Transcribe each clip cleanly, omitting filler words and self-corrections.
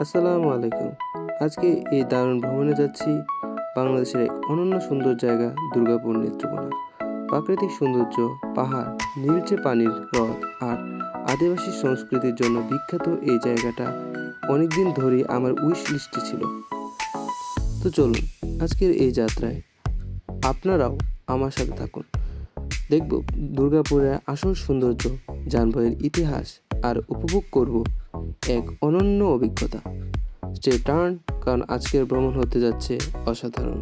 আসসালামু আলাইকুম। আজকে এই দারুণ ভ্রমণে যাচ্ছি বাংলাদেশের এক অনন্য সুন্দর জায়গা দুর্গাপুর নেত্রকোনা। প্রাকৃতিক সৌন্দর্য, পাহাড়, নীলচে পানির হ্রদ আর আদিবাসী সংস্কৃতির জন্য বিখ্যাত এই জায়গাটা অনেকদিন ধরেই আমার উইশ লিস্টে ছিল। তো চলুন আজকের এই যাত্রায় আপনারাও আমার সাথে থাকুন। দেখব দুর্গাপুরের আসল সৌন্দর্য, জানব এর ইতিহাস আর উপভোগ করব এক অনন্য অভিজ্ঞতা। স্টে টার্ন, কারণ আজকের ভ্রমণ হতে যাচ্ছে অসাধারণ।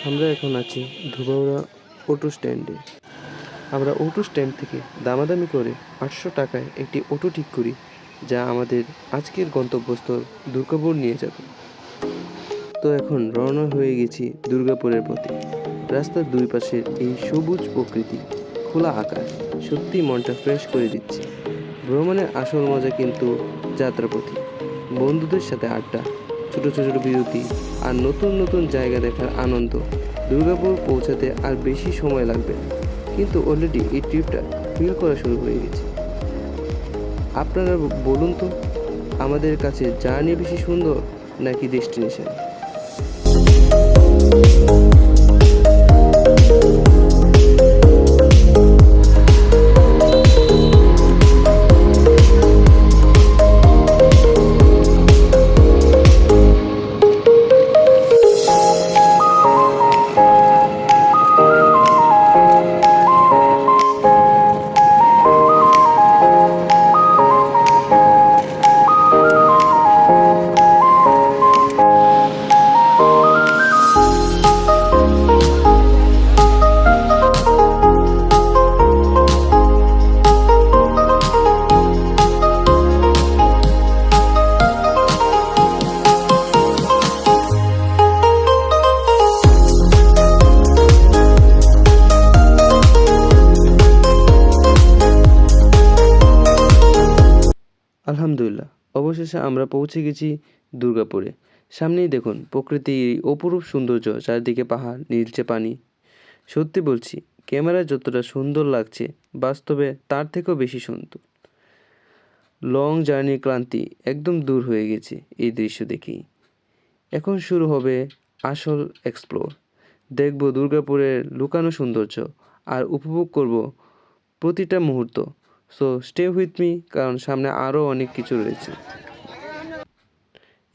আমরা এখন আছি ধুবাউড়া অটো স্ট্যান্ডে। আমরা অটো স্ট্যান্ড থেকে দামাদামি করে 800 টাকায় একটি অটো ঠিক করি, যা আমাদের আজকের গন্তব্যস্থল দুর্গাপুর নিয়ে যাবে। তো এখন রওনা হয়ে গেছি দুর্গাপুরের পথে। রাস্তার দুই পাশের এই সবুজ প্রকৃতি, খোলা আকাশ সত্যি মনটা ফ্রেশ করে দিচ্ছে। ভ্রমণের আসল মজা কিন্তু যাত্রাপথে, বন্ধুদের সাথে আড্ডা, ছোট ছোট বিরতি আর নতুন নতুন জায়গা দেখার আনন্দ। দুর্গাপুর পৌঁছাতে আর বেশি সময় লাগবে না, কিন্তু অলরেডি এই ট্রিপটা ফিল করা শুরু হয়ে গেছে। আপনারা বলুন তো, আমাদের কাছে জার্নি বেশি সুন্দর নাকি ডেস্টিনেশন? আলহামদুলিল্লাহ, অবশেষে আমরা পৌঁছে গেছি দুর্গাপুরে। সামনেই দেখুন প্রকৃতির অপরূপ সৌন্দর্য, চারদিকে পাহাড়, নীলচে পানি। সত্যি বলছি, ক্যামেরায় যতটা সুন্দর লাগছে, বাস্তবে তার থেকেও বেশি সুন্দর। লং জার্নির ক্লান্তি একদম দূর হয়ে গেছে এই দৃশ্য দেখেই। এখন শুরু হবে আসল এক্সপ্লোর। দেখব দুর্গাপুরের লুকানো সৌন্দর্য আর উপভোগ করব প্রতিটা মুহূর্ত। সো স্টে উইথ মি, কারণ সামনে আরও অনেক কিছু রয়েছে।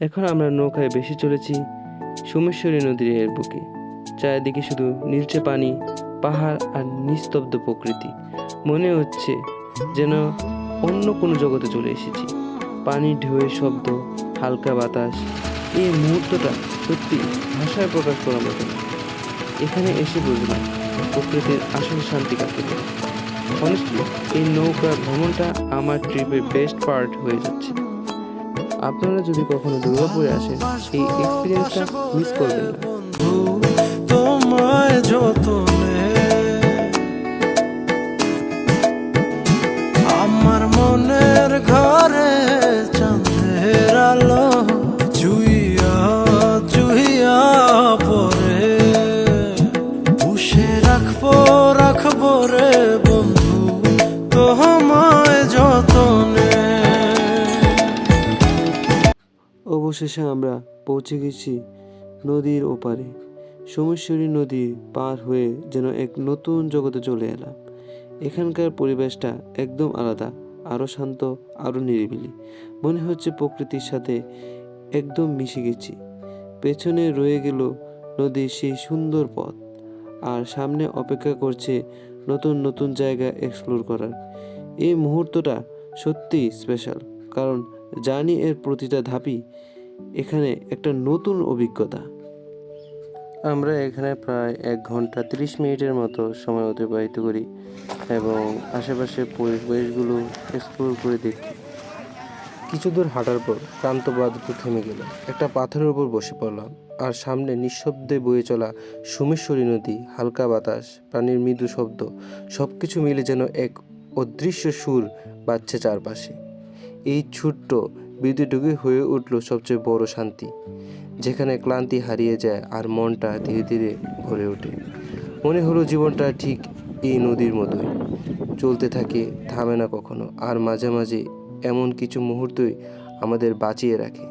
এখন আমরা নৌকায় বেশি চলেছি সোমেশ্বরী নদীর বুকে। চারিদিকে শুধু নীলচে পানি, পাহাড় আর নিস্তব্ধ প্রকৃতি। মনে হচ্ছে যেন অন্য কোনো জগতে চলে এসেছি। পানির ঢেউয়ের শব্দ, হালকা বাতাস, এই মুহূর্তটা সত্যি ভাষায় প্রকাশ করার মতো না। এখানে এসে বুঝলাম প্রকৃতির আসল শান্তি কাকে বলে। অনেস্টলি, এই নৌকা ভ্রমণটা আমার ট্রিপের বেস্ট পার্ট হয়ে যাচ্ছে। আপনারা যদি কখনো দুর্গাপুরে আসেন, এই এক্সপিরিয়েন্সটা মিস করবেন না। তোমায় যতনে আমার মনের ঘরে চাঁদের আলো জুইয়া জুইয়া পরে পুষে রাখবো রে বন্ধু তোমায় যতনে। অবশেষে আমরা পৌঁছে গেছি নদীর ওপারে। সোমেশ্বরী নদী পার হয়ে যেন এক নতুন জগতে চলে এলাম। এখানকার পরিবেশটা একদম আলাদা, আরও শান্ত, আরও নিরিবিলি। মনে হচ্ছে প্রকৃতির সাথে একদম মিশে গেছি। পেছনে রয়ে গেল নদীর সেই সুন্দর পথ, আর সামনে অপেক্ষা করছে নতুন নতুন জায়গা এক্সপ্লোর করার। এই মুহূর্তটা সত্যিই স্পেশাল, কারণ জার্নি এর প্রতিটা ধাপই এখানে একটা নতুন অভিজ্ঞতা। আমরা এখানে প্রায় 1 ঘন্টা 30 মিনিটের মতো সময় অতিবাহিত করি এবং আশেপাশের পরিবেশগুলো এক্সপ্লোর করে দেখি। কিছু দূর হাঁটার পর ক্লান্ত বাদুড় থেমে গেল। একটা পাথরের উপর বসে পড়লাম আর সামনে নিঃশব্দে বয়ে চলা সোমেশ্বরী নদী, হালকা বাতাস, প্রাণীর মৃদু শব্দ, সব কিছু মিলে যেন এক অদৃশ্য সুর বাজছে চারপাশে। এই ছোট্ট বিদ্যুটুকুই হয়ে উঠল সবচেয়ে বড় শান্তি, যেখানে ক্লান্তি হারিয়ে যায় আর মনটা ধীরে ধীরে ভরে ওঠে। মনে হলো জীবনটা ঠিক এই নদীর মতোই চলতে থাকে, থামে না কখনো, আর মাঝে মাঝে এমন কিছু মুহূর্তই আমাদের বাঁচিয়ে রাখে।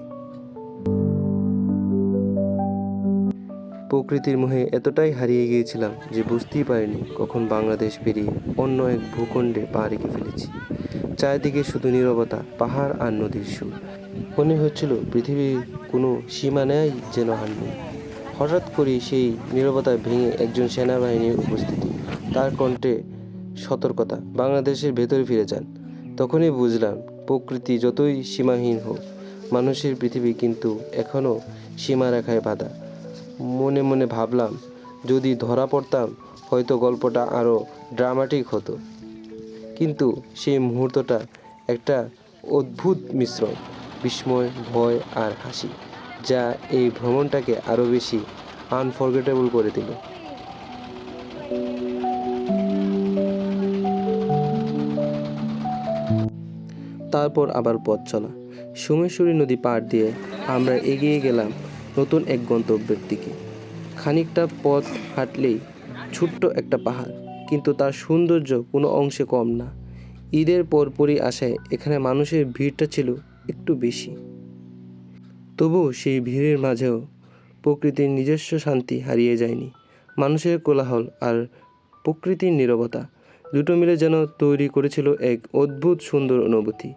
প্রকৃতির মোহে এতটাই হারিয়ে গিয়েছিলাম যে বুঝতেই পারিনি কখন বাংলাদেশ পেরিয়ে অন্য এক ভূখণ্ডে পা রেখে ফেলেছি। চারিদিকে শুধু নীরবতা, পাহাড় আর নদীর সুর। মনে হচ্ছিল পৃথিবীর কোনো সীমা নেই যেন আর নেই। হঠাৎ করে সেই নীরবতা ভেঙে একজন সেনাবাহিনীর উপস্থিতি, তার কণ্ঠে সতর্কতা, বাংলাদেশের ভেতরে ফিরে যান। তখনই বুঝলাম প্রকৃতি যতই সীমাহীন হোক, মানুষের পৃথিবী কিন্তু এখনও সীমারেখায় বাঁধা। মনে মনে ভাবলাম, যদি ধরা পড়তাম হয়তো গল্পটা আরও ড্রামাটিক হতো। কিন্তু সেই মুহূর্তটা একটা অদ্ভুত মিশ্রণ, বিস্ময়, ভয় আর হাসি, যা এই ভ্রমণটাকে আরও বেশি আনফরগেটেবল করে দিল। তারপর আবার পথ চলা, সোমেশ্বরী নদী পার দিয়ে আমরা এগিয়ে গেলাম নতুন এক গন্তব্যের দিকে। খানিকটা পথ হাঁটলেই ছোট্ট একটা পাহাড়, কিন্তু তার সৌন্দর্য কোনো অংশে কম না। ঈদের পরপরই আসায় এখানে মানুষের ভিড়টা ছিল একটু বেশি, তবুও সেই ভিড়ের মাঝেও প্রকৃতির নিজস্ব শান্তি হারিয়ে যায়নি। মানুষের কোলাহল আর প্রকৃতির নীরবতা দুটো মিলে যেন তৈরি করেছিল এক অদ্ভুত সুন্দর অনুভূতি।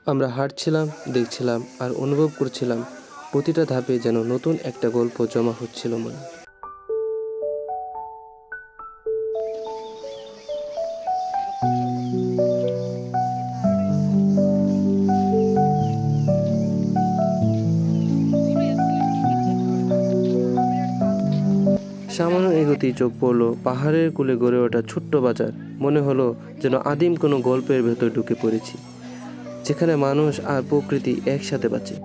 আমরা হাঁটছিলাম, দেখছিলাম আর অনুভব করছিলাম প্রতিটা ধাপে যেন নতুন একটা গল্প জমা হচ্ছিল মনে। সামান্য এগোতেই চোখ পড়লো পাহাড়ের কোলে গড়ে ওঠা ছোট্ট বাজার। মনে হলো যেন আদিম কোনো গল্পের ভেতর ঢুকে পড়েছি, যেখানে মানুষ আর প্রকৃতি একসাথে বাঁচে।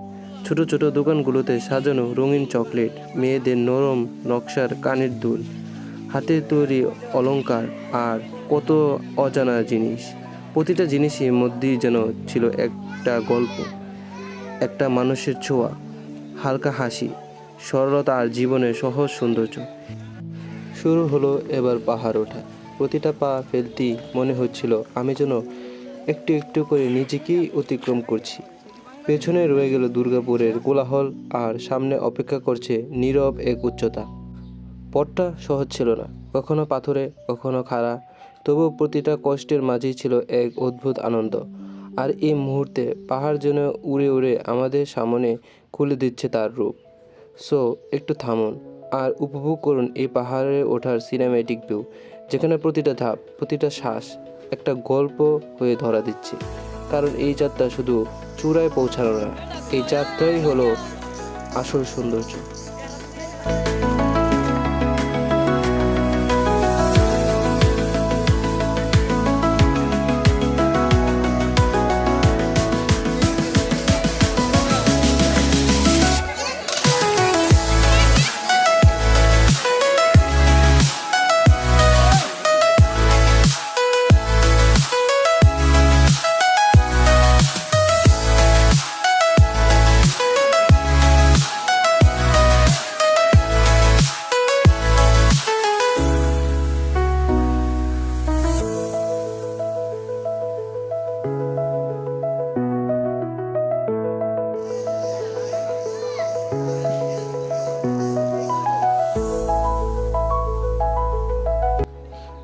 ছোট ছোট দোকানগুলোতে সাজানো রঙিন চকলেট, মেয়েদের নরম নকশার কানের দুল, হাতের তৈরি অলংকার আর কত অজানা জিনিস। প্রতিটা জিনিসের মধ্যেই যেন ছিল একটা গল্প, একটা মানুষের ছোঁয়া, হালকা হাসি, সরলতা আর জীবনের সহজ সৌন্দর্য। শুরু হলো এবার পাহাড় ওঠা। প্রতিটা পা ফেলতেই মনে হচ্ছিল আমি যেন একটু একটু করে নিজেকেই অতিক্রম করছি। পেছনে রয়ে গেল দুর্গাপুরের কোলাহল আর সামনে অপেক্ষা করছে নীরব এক উচ্চতা। পথটা সহজ ছিল না, কখনো পাথরে, কখনো খাড়া, তবুও প্রতিটা কষ্টের মাঝেই ছিল এক অদ্ভুত আনন্দ। আর এই মুহূর্তে পাহাড় যেন উড়ে উড়ে আমাদের সামনে খুলে দিচ্ছে তার রূপ। সো একটু থামুন আর উপভোগ করুন এই পাহাড়ে ওঠার সিনেম্যাটিক ভিউ, যেখানে প্রতিটা ধাপ, প্রতিটা শ্বাস একটা গল্প হয়ে ধরা দিচ্ছে। কারণ এই যাত্রা শুধু চূড়ায় পৌঁছানো না, এই যাত্রাই হলো আসল সৌন্দর্য।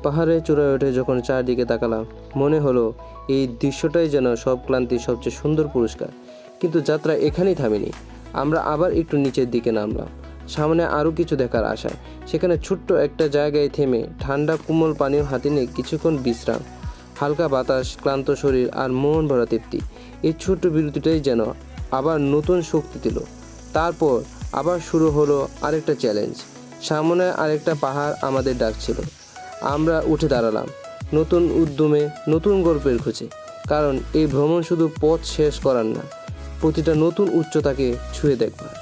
পাহাড়ের চূড়ায় উঠে যখন চারদিকে তাকালাম, মনে হলো এই দৃশ্যটাই যেন সব ক্লান্তির সবচেয়ে সুন্দর পুরস্কার। কিন্তু যাত্রা এখানেই থামেনি। আমরা আবার একটু নিচের দিকে নামলাম, সামনে আরও কিছু দেখার আশায়। সেখানে ছোট্ট একটা জায়গায় থেমে ঠান্ডা কোমল পানীয় হাতে নিয়ে কিছুক্ষণ বিশ্রাম, হালকা বাতাস, ক্লান্ত শরীর আর মন ভরা তৃপ্তি। এই ছোট্ট বিরতিটাই যেন আবার নতুন শক্তি দিল। তারপর আবার শুরু হলো আরেকটা চ্যালেঞ্জ। সামনে আরেকটা পাহাড় আমাদের ডাকছিল। আমরা উঠে দাঁড়ালাম, নতুন উদ্যমে, নতুন গল্পের খোঁজে। কারণ এই ভ্রমণ শুধু পথ শেষ করার না, প্রতিটা নতুন উচ্চতাকে ছুঁয়ে দেখবার।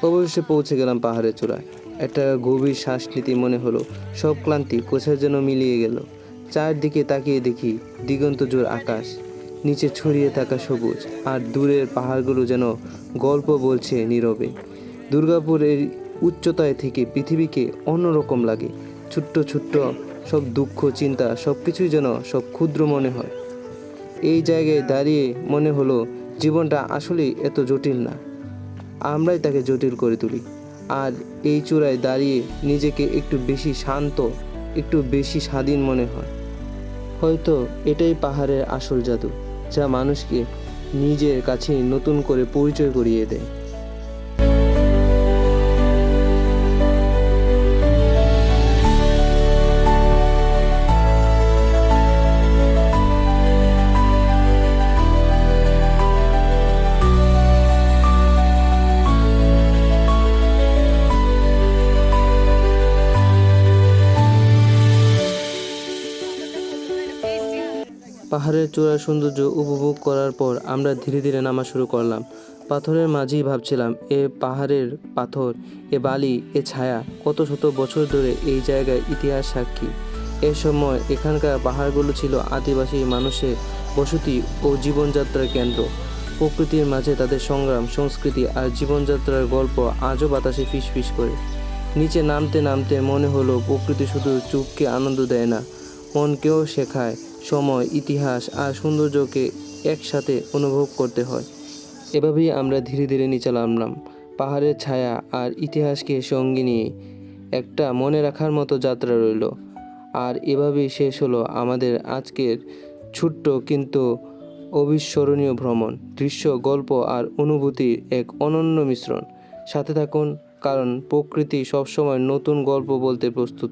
অবশেষে পৌঁছে গেলাম পাহাড়ের চূড়ায়। একটা গভীর শ্বাস নিতে মনে হলো সব ক্লান্তি কোথায় যেন মিলিয়ে গেল। চারদিকে তাকিয়ে দেখি দিগন্ত জোর আকাশ, নিচে ছড়িয়ে থাকা সবুজ, আর দূরের পাহাড়গুলো যেন গল্প বলছে নীরবে। দুর্গাপুরের উচ্চতায় থেকে পৃথিবীকে অন্যরকম লাগে। ছোট্ট ছোট্ট সব দুঃখ চিন্তা সব কিছুই যেন সব ক্ষুদ্র মনে হয়। এই জায়গায় দাঁড়িয়ে মনে হলো জীবনটা আসলেই এত জটিল না, আমরাই তাকে জটিল করে তুলি। আর এই চূড়ায় দাঁড়িয়ে নিজেকে একটু বেশি শান্ত, একটু বেশি স্বাধীন মনে হয়। হয়তো এটাই পাহাড়ের আসল জাদু, যা মানুষকে নিজের কাছে নতুন করে পরিচয় করিয়ে দেয়। পাহাড়ের চূড়ার সৌন্দর্য উপভোগ করার পর আমরা ধীরে ধীরে নামা শুরু করলাম। পাথরের মাঝেই ভাবছিলাম, এ পাহাড়ের পাথর, এ বালি, এ ছায়া কত শত বছর ধরে এই জায়গায় ইতিহাস সাক্ষী। এ সময় এখানকার পাহাড়গুলো ছিল আদিবাসী মানুষের বসতি ও জীবনযাত্রার কেন্দ্র। প্রকৃতির মাঝে তাদের সংগ্রাম, সংস্কৃতি আর জীবনযাত্রার গল্প আজও বাতাসে ফিসফিস করে। নিচে নামতে নামতে মনে হলো প্রকৃতি শুধু চোখকে আনন্দ দেয় না, মনকেও শেখায় সময়, ইতিহাস আর সৌন্দর্যকে একসাথে অনুভব করতে হয়। এভাবেই আমরা ধীরে ধীরে নিচে নামলাম, পাহাড়ের ছায়া আর ইতিহাসকে সঙ্গে নিয়ে। একটা মনে রাখার মতো যাত্রা রইল। আর এভাবেই শেষ হলো আমাদের আজকের ছোট্ট কিন্তু অবিস্মরণীয় ভ্রমণ। দৃশ্য, গল্প আর অনুভূতির এক অনন্য মিশ্রণ। সাথে থাকুন, কারণ প্রকৃতি সবসময় নতুন গল্প বলতে প্রস্তুত।